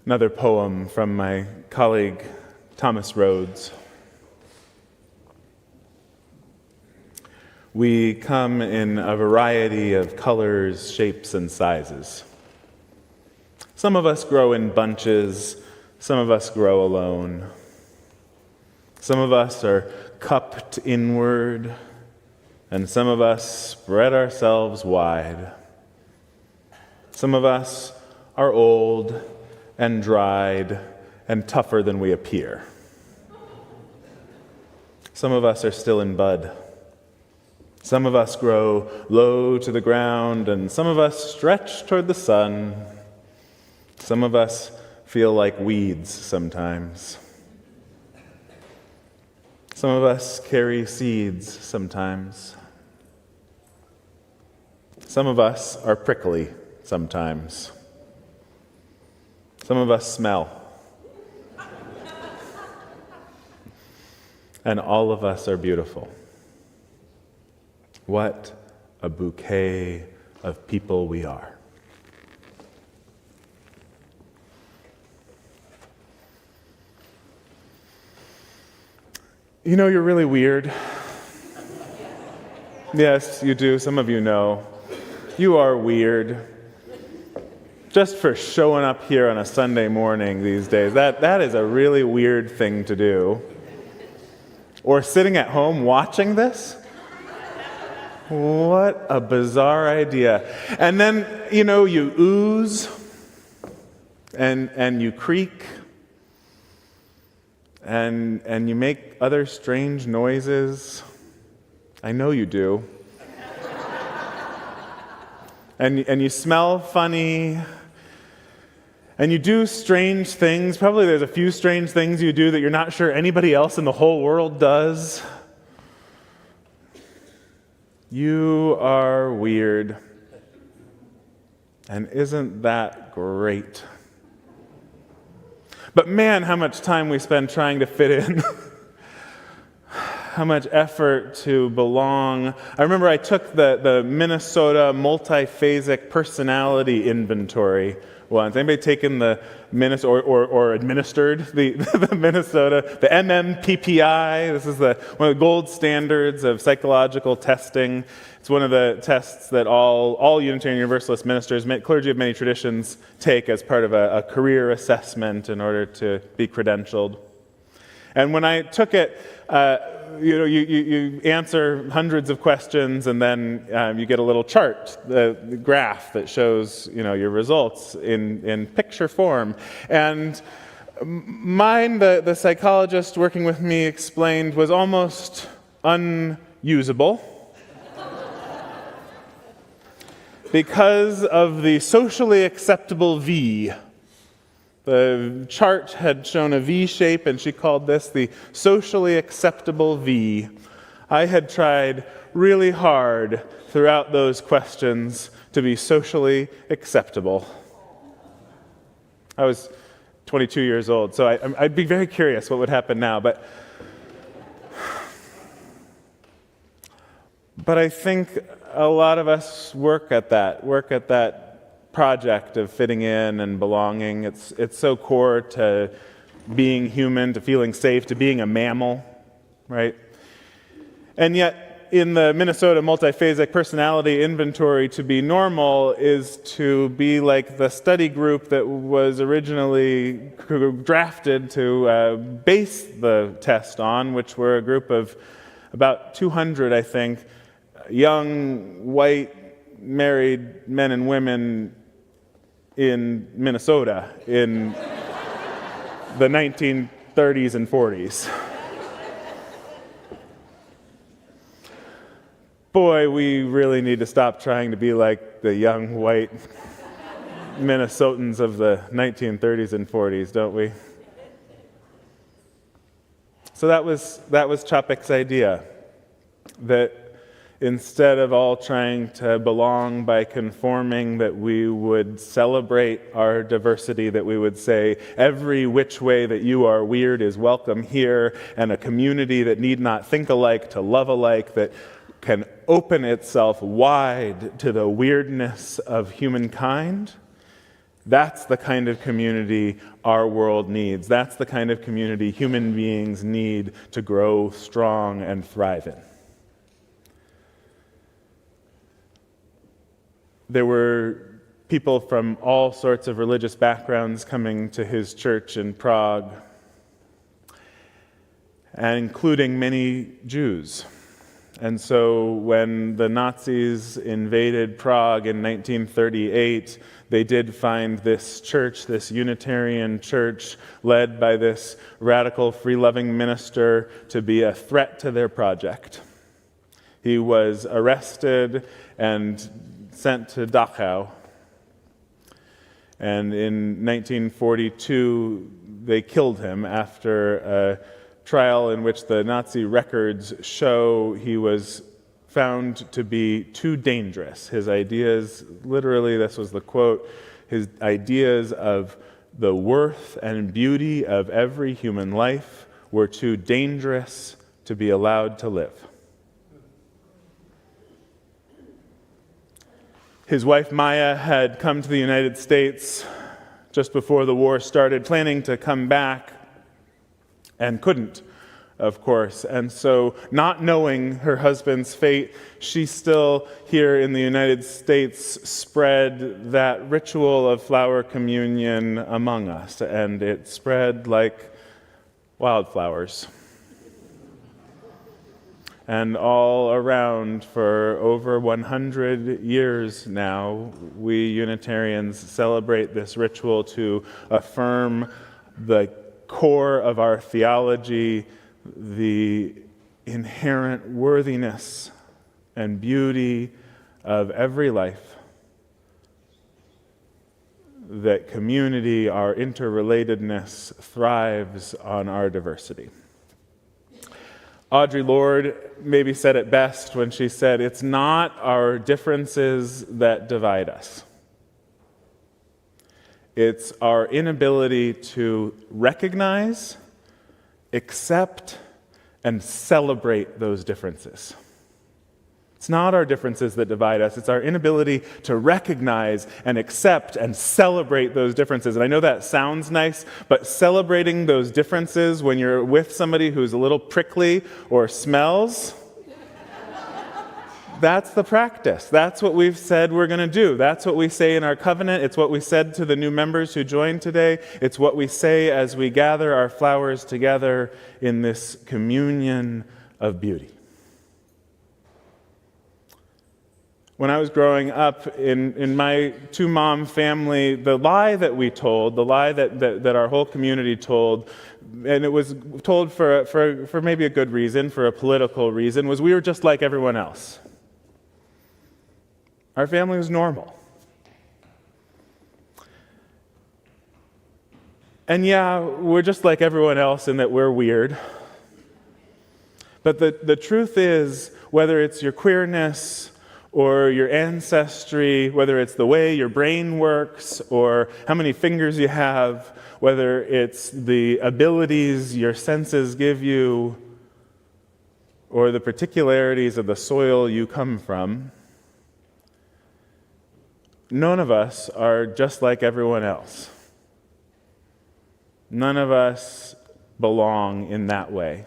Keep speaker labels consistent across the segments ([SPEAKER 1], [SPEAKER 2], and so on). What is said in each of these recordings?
[SPEAKER 1] Another poem from my colleague Thomas Rhodes. We come in a variety of colors, shapes, and sizes. Some of us grow in bunches, some of us grow alone. Some of us are cupped inward, and some of us spread ourselves wide. Some of us are old and dried and tougher than we appear. Some of us are still in bud. Some of us grow low to the ground, and some of us stretch toward the sun. Some of us feel like weeds sometimes. Some of us carry seeds sometimes. Some of us are prickly sometimes. Some of us smell. And all of us are beautiful. What a bouquet of people we are. You know, you're really weird. Yes, you do. Some of you know. You are weird. Just for showing up here on a Sunday morning these days, that is a really weird thing to do. Or sitting at home watching this. What a bizarre idea. And then, you know, you ooze and you creak and you make other strange noises. I know you do. And you smell funny. And you do strange things. Probably there's a few strange things you do that you're not sure anybody else in the whole world does. You are weird. And isn't that great? But man, how much time we spend trying to fit in. How much effort to belong. I remember I took the Minnesota multiphasic personality inventory once. Anybody taken the Minnesota or administered the Minnesota, the MMPPI? This is one of the gold standards of psychological testing. It's one of the tests that all Unitarian Universalist ministers, clergy of many traditions, take as part of a career assessment in order to be credentialed. And when I took it, you answer hundreds of questions, and then you get a little chart, the graph that shows your results in picture form. And mine, the psychologist working with me explained, was almost unusable because of the socially acceptable V. The chart had shown a V shape, and she called this the socially acceptable V. I had tried really hard throughout those questions to be socially acceptable. I was 22 years old, so I'd be very curious what would happen now. But I think a lot of us work at that project of fitting in and belonging. It's so core to being human, to feeling safe, to being a mammal, right? And yet, in the Minnesota Multiphasic Personality Inventory, to be normal is to be like the study group that was originally drafted to base the test on, which were a group of about 200, I think, young, white, married men and women in Minnesota in the 1930s and 40s. Boy, we really need to stop trying to be like the young white Minnesotans of the 1930s and 40s, don't we? So that was Chopik's idea, that instead of all trying to belong by conforming, that we would celebrate our diversity, that we would say every which way that you are weird is welcome here, and a community that need not think alike to love alike, that can open itself wide to the weirdness of humankind, That's the kind of community our world needs. That's the kind of community human beings need to grow strong and thrive in. There were people from all sorts of religious backgrounds coming to his church in Prague, and including many Jews. And so when the Nazis invaded Prague in 1938, they did find this church, this Unitarian church, led by this radical, free-loving minister, to be a threat to their project. He was arrested and sent to Dachau. And in 1942, they killed him after a trial in which the Nazi records show he was found to be too dangerous. His ideas, literally, this was the quote, his ideas of the worth and beauty of every human life were too dangerous to be allowed to live. His wife Maya had come to the United States just before the war started, planning to come back, and couldn't, of course. And so, not knowing her husband's fate, she still, here in the United States, spread that ritual of flower communion among us, and it spread like wildflowers. And all around, for over 100 years now, we Unitarians celebrate this ritual to affirm the core of our theology, the inherent worthiness and beauty of every life, that community, our interrelatedness, thrives on our diversity. Audre Lorde maybe said it best when she said, "It's not our differences that divide us. It's our inability to recognize, accept, and celebrate those differences." It's not our differences that divide us. It's our inability to recognize and accept and celebrate those differences. And I know that sounds nice, but celebrating those differences when you're with somebody who's a little prickly or smells, that's the practice. That's what we've said we're going to do. That's what we say in our covenant. It's what we said to the new members who joined today. It's what we say as we gather our flowers together in this communion of beauty. When I was growing up in my two-mom family, the lie that we told, the lie that our whole community told, and it was told for maybe a good reason, for a political reason, was we were just like everyone else. Our family was normal. And yeah, we're just like everyone else in that we're weird. But the truth is, whether it's your queerness or your ancestry, whether it's the way your brain works or how many fingers you have, whether it's the abilities your senses give you or the particularities of the soil you come from, none of us are just like everyone else. None of us belong in that way.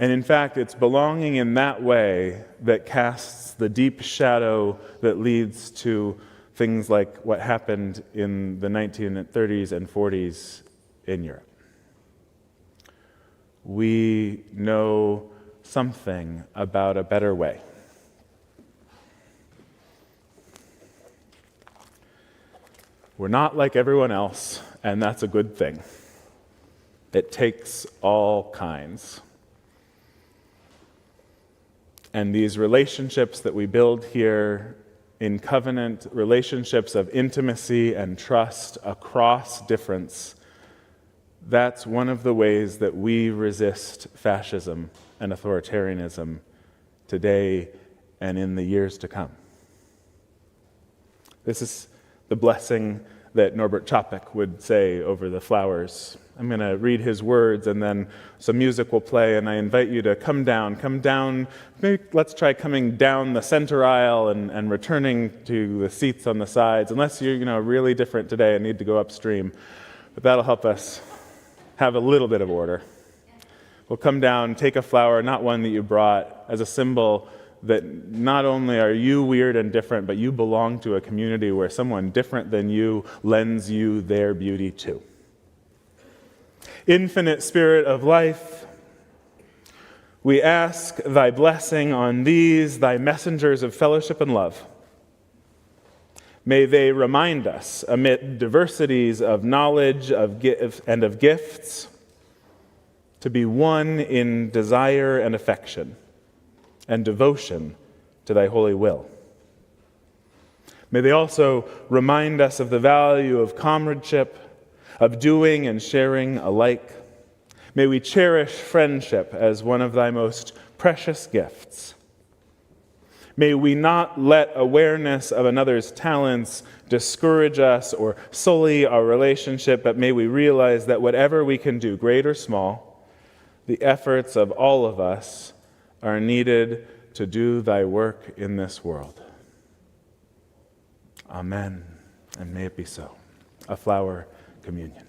[SPEAKER 1] And in fact, it's belonging in that way that casts the deep shadow that leads to things like what happened in the 1930s and 40s in Europe. We know something about a better way. We're not like everyone else, and that's a good thing. It takes all kinds. And these relationships that we build here in covenant, relationships of intimacy and trust across difference, that's one of the ways that we resist fascism and authoritarianism today and in the years to come. This is the blessing that Norbert Chopik would say over the flowers. I'm going to read his words, and then some music will play, and I invite you to come down. Maybe let's try coming down the center aisle and returning to the seats on the sides, unless you're really different today and need to go upstream. But that'll help us have a little bit of order. We'll come down, take a flower, not one that you brought, as a symbol that not only are you weird and different, but you belong to a community where someone different than you lends you their beauty too. Infinite Spirit of life, we ask thy blessing on these, thy messengers of fellowship and love. May they remind us, amid diversities of knowledge and of gifts, to be one in desire and affection and devotion to thy holy will. May they also remind us of the value of comradeship, of doing and sharing alike. May we cherish friendship as one of thy most precious gifts. May we not let awareness of another's talents discourage us or sully our relationship, but may we realize that whatever we can do, great or small, the efforts of all of us are needed to do thy work in this world. Amen, and may it be so. A flower communion.